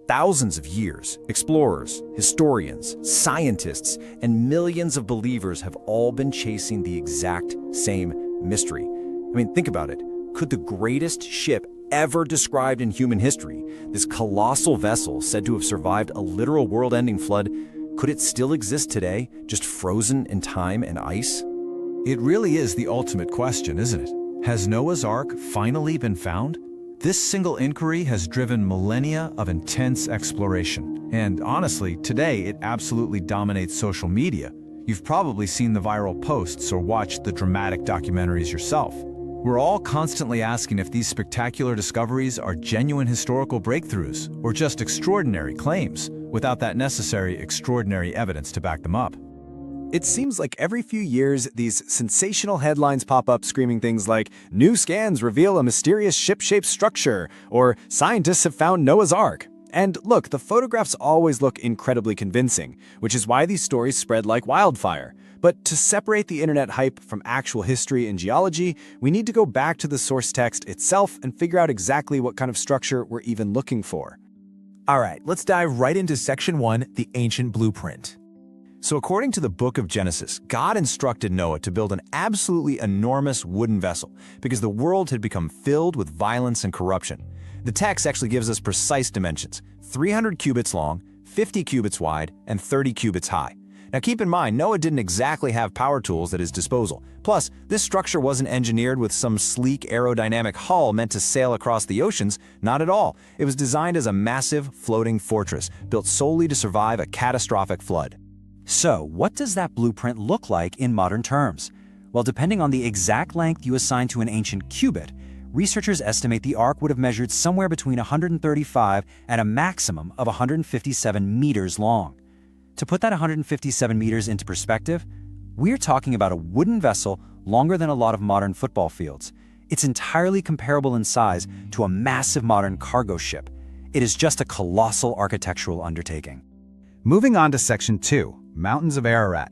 thousands of years, explorers, historians, scientists, and millions of believers have all been chasing the exact same mystery. I mean, think about it. Could the greatest ship ever described in human history, this colossal vessel said to have survived a literal world-ending flood, could it still exist today, just frozen in time and ice? It really is the ultimate question, isn't it? Has Noah's Ark finally been found? This single inquiry has driven millennia of intense exploration. And honestly, today it absolutely dominates social media. You've probably seen the viral posts or watched the dramatic documentaries yourself. We're all constantly asking if these spectacular discoveries are genuine historical breakthroughs or just extraordinary claims, without that necessary extraordinary evidence to back them up. It seems like every few years, these sensational headlines pop up screaming things like, "New scans reveal a mysterious ship-shaped structure," or "Scientists have found Noah's Ark." And look, the photographs always look incredibly convincing, which is why these stories spread like wildfire. But to separate the internet hype from actual history and geology, we need to go back to the source text itself and figure out exactly what kind of structure we're even looking for. All right, let's dive right into Section 1, the Ancient Blueprint. So according to the book of Genesis, God instructed Noah to build an absolutely enormous wooden vessel because the world had become filled with violence and corruption. The text actually gives us precise dimensions: 300 cubits long, 50 cubits wide, and 30 cubits high. Now keep in mind, Noah didn't exactly have power tools at his disposal. Plus, this structure wasn't engineered with some sleek aerodynamic hull meant to sail across the oceans, not at all. It was designed as a massive floating fortress, built solely to survive a catastrophic flood. So, what does that blueprint look like in modern terms? Well, depending on the exact length you assign to an ancient cubit, researchers estimate the Ark would have measured somewhere between 135 and a maximum of 157 meters long. To put that 157 meters into perspective, we're talking about a wooden vessel longer than a lot of modern football fields. It's entirely comparable in size to a massive modern cargo ship. It is just a colossal architectural undertaking. Moving on to Section 2, Mountains of Ararat.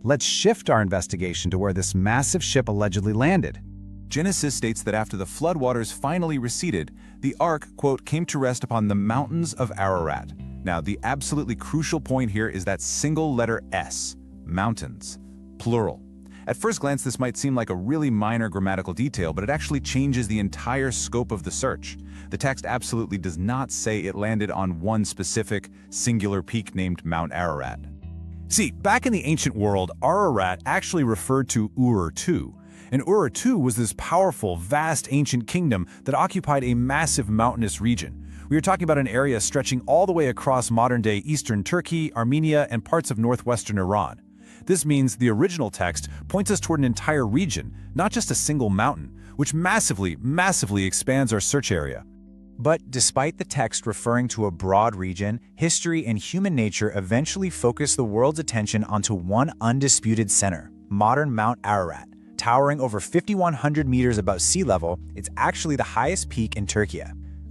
Let's shift our investigation to where this massive ship allegedly landed. Genesis states that after the floodwaters finally receded, the Ark, quote, came to rest upon the mountains of Ararat. Now, the absolutely crucial point here is that single letter S, mountains, plural. At first glance, this might seem like a really minor grammatical detail, but it actually changes the entire scope of the search. The text absolutely does not say it landed on one specific, singular peak named Mount Ararat. See, back in the ancient world, Ararat actually referred to Ur-2. And Ur-2 was this powerful, vast ancient kingdom that occupied a massive mountainous region. We are talking about an area stretching all the way across modern-day eastern Turkey, Armenia, and parts of northwestern Iran. This means the original text points us toward an entire region, not just a single mountain, which massively expands our search area. But despite the text referring to a broad region, history and human nature eventually focus the world's attention onto one undisputed center, modern Mount Ararat. Towering over 5,100 meters above sea level, it's actually the highest peak in Turkey.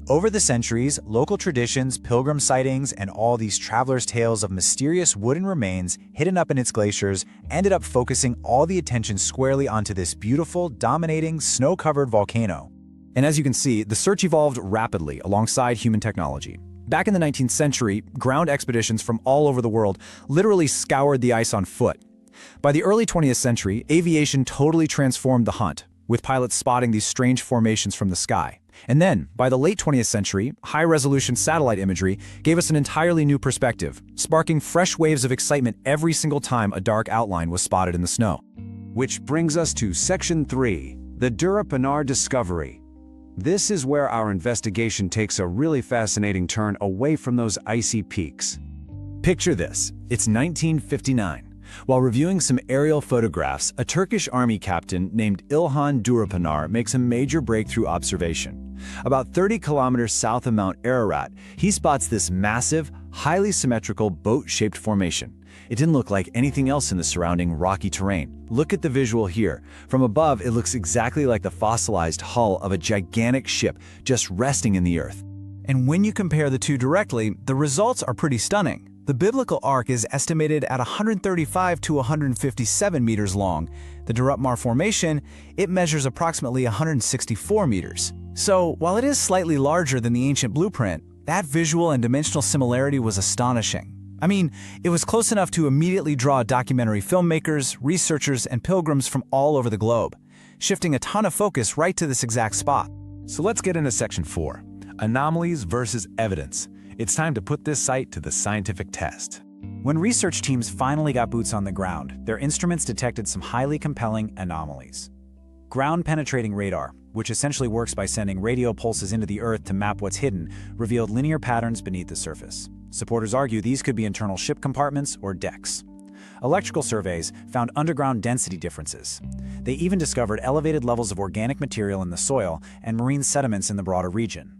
Over the centuries, local traditions, pilgrim sightings, and all these travelers' tales of mysterious wooden remains hidden up in its glaciers ended up focusing all the attention squarely onto this beautiful, dominating, snow-covered volcano. And as you can see, the search evolved rapidly alongside human technology. Back in the 19th century, ground expeditions from all over the world literally scoured the ice on foot. By the early 20th century, aviation totally transformed the hunt, with pilots spotting these strange formations from the sky. And then, by the late 20th century, high-resolution satellite imagery gave us an entirely new perspective, sparking fresh waves of excitement every single time a dark outline was spotted in the snow. Which brings us to Section 3, the Durupınar discovery. This is where our investigation takes a really fascinating turn away from those icy peaks. Picture this, it's 1959. While reviewing some aerial photographs, a Turkish army captain named İlhan Durupınar makes a major breakthrough observation. About 30 kilometers south of Mount Ararat, he spots this massive, highly symmetrical boat-shaped formation. It didn't look like anything else in the surrounding rocky terrain. Look at the visual here. From above, it looks exactly like the fossilized hull of a gigantic ship just resting in the earth. And when you compare the two directly, the results are pretty stunning. The biblical ark is estimated at 135 to 157 meters long. The Durupınar Formation, it measures approximately 164 meters. So, while it is slightly larger than the ancient blueprint, That visual and dimensional similarity was astonishing. I mean, it was close enough to immediately draw documentary filmmakers, researchers, and pilgrims from all over the globe, shifting a ton of focus right to this exact spot. So let's get into Section 4, Anomalies versus Evidence. It's time to put this site to the scientific test. When research teams finally got boots on the ground, their instruments detected some highly compelling anomalies. Ground-penetrating radar, which essentially works by sending radio pulses into the Earth to map what's hidden, revealed linear patterns beneath the surface. Supporters argue these could be internal ship compartments or decks. Electrical surveys found underground density differences. They even discovered elevated levels of organic material in the soil and marine sediments in the broader region.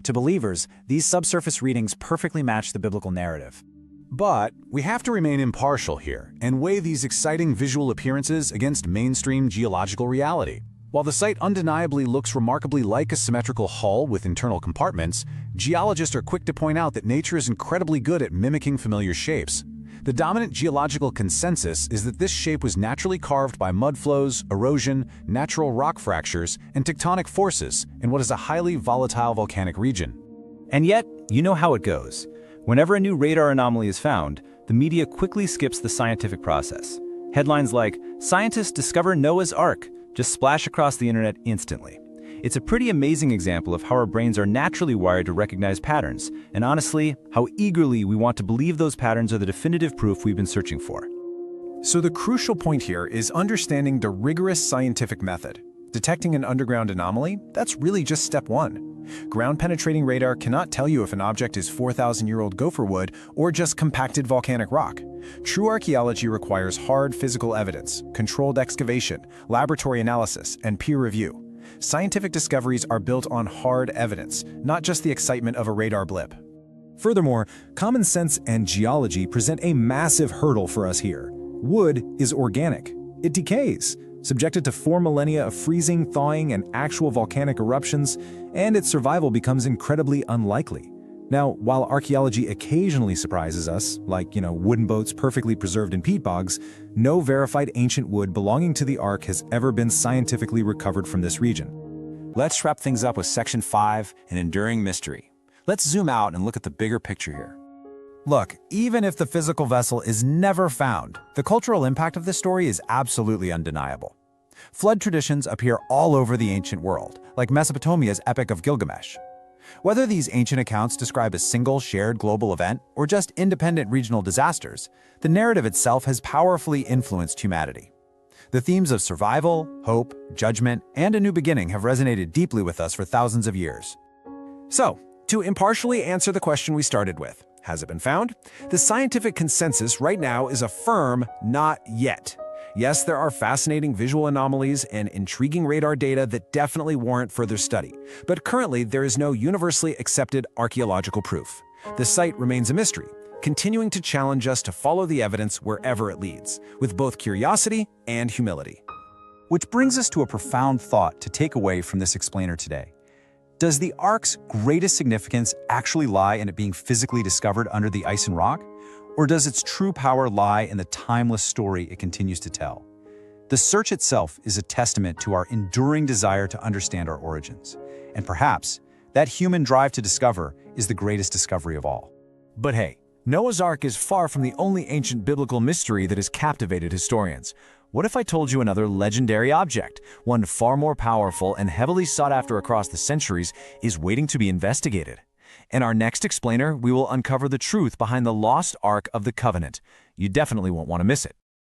To believers, these subsurface readings perfectly match the biblical narrative. But we have to remain impartial here and weigh these exciting visual appearances against mainstream geological reality. While the site undeniably looks remarkably like a symmetrical hull with internal compartments, geologists are quick to point out that nature is incredibly good at mimicking familiar shapes. The dominant geological consensus is that this shape was naturally carved by mud flows, erosion, natural rock fractures, and tectonic forces in what is a highly volatile volcanic region. And yet, you know how it goes. Whenever a new radar anomaly is found, the media quickly skips the scientific process. Headlines like, "Scientists discover Noah's Ark," just splash across the internet instantly. It's a pretty amazing example of how our brains are naturally wired to recognize patterns, and honestly, how eagerly we want to believe those patterns are the definitive proof we've been searching for. So the crucial point here is understanding the rigorous scientific method. Detecting an underground anomaly, that's really just step one. Ground-penetrating radar cannot tell you if an object is 4,000-year-old gopher wood or just compacted volcanic rock. True archaeology requires hard physical evidence, controlled excavation, laboratory analysis, and peer review. Scientific discoveries are built on hard evidence, not just the excitement of a radar blip. Furthermore, common sense and geology present a massive hurdle for us here. Wood is organic. It decays, subjected to 4 millennia of freezing, thawing, and actual volcanic eruptions, and its survival becomes incredibly unlikely. Now, while archaeology occasionally surprises us, like, wooden boats perfectly preserved in peat bogs, no verified ancient wood belonging to the Ark has ever been scientifically recovered from this region. Let's wrap things up with Section 5, an enduring mystery. Let's zoom out and look at the bigger picture here. Look, even if the physical vessel is never found, the cultural impact of this story is absolutely undeniable. Flood traditions appear all over the ancient world, like Mesopotamia's Epic of Gilgamesh. Whether these ancient accounts describe a single shared global event or just independent regional disasters, the narrative itself has powerfully influenced humanity. The themes of survival, hope, judgment, and a new beginning have resonated deeply with us for thousands of years. So, to impartially answer the question we started with, has it been found? The scientific consensus right now is a firm not yet. Yes, there are fascinating visual anomalies and intriguing radar data that definitely warrant further study, but currently there is no universally accepted archaeological proof. The site remains a mystery, continuing to challenge us to follow the evidence wherever it leads, with both curiosity and humility. Which brings us to a profound thought to take away from this explainer today. Does the Ark's greatest significance actually lie in it being physically discovered under the ice and rock? Or does its true power lie in the timeless story it continues to tell? The search itself is a testament to our enduring desire to understand our origins. And perhaps that human drive to discover is the greatest discovery of all. But hey, Noah's Ark is far from the only ancient biblical mystery that has captivated historians. What if I told you another legendary object, one far more powerful and heavily sought after across the centuries, is waiting to be investigated? In our next explainer, we will uncover the truth behind the lost Ark of the Covenant. You definitely won't want to miss it.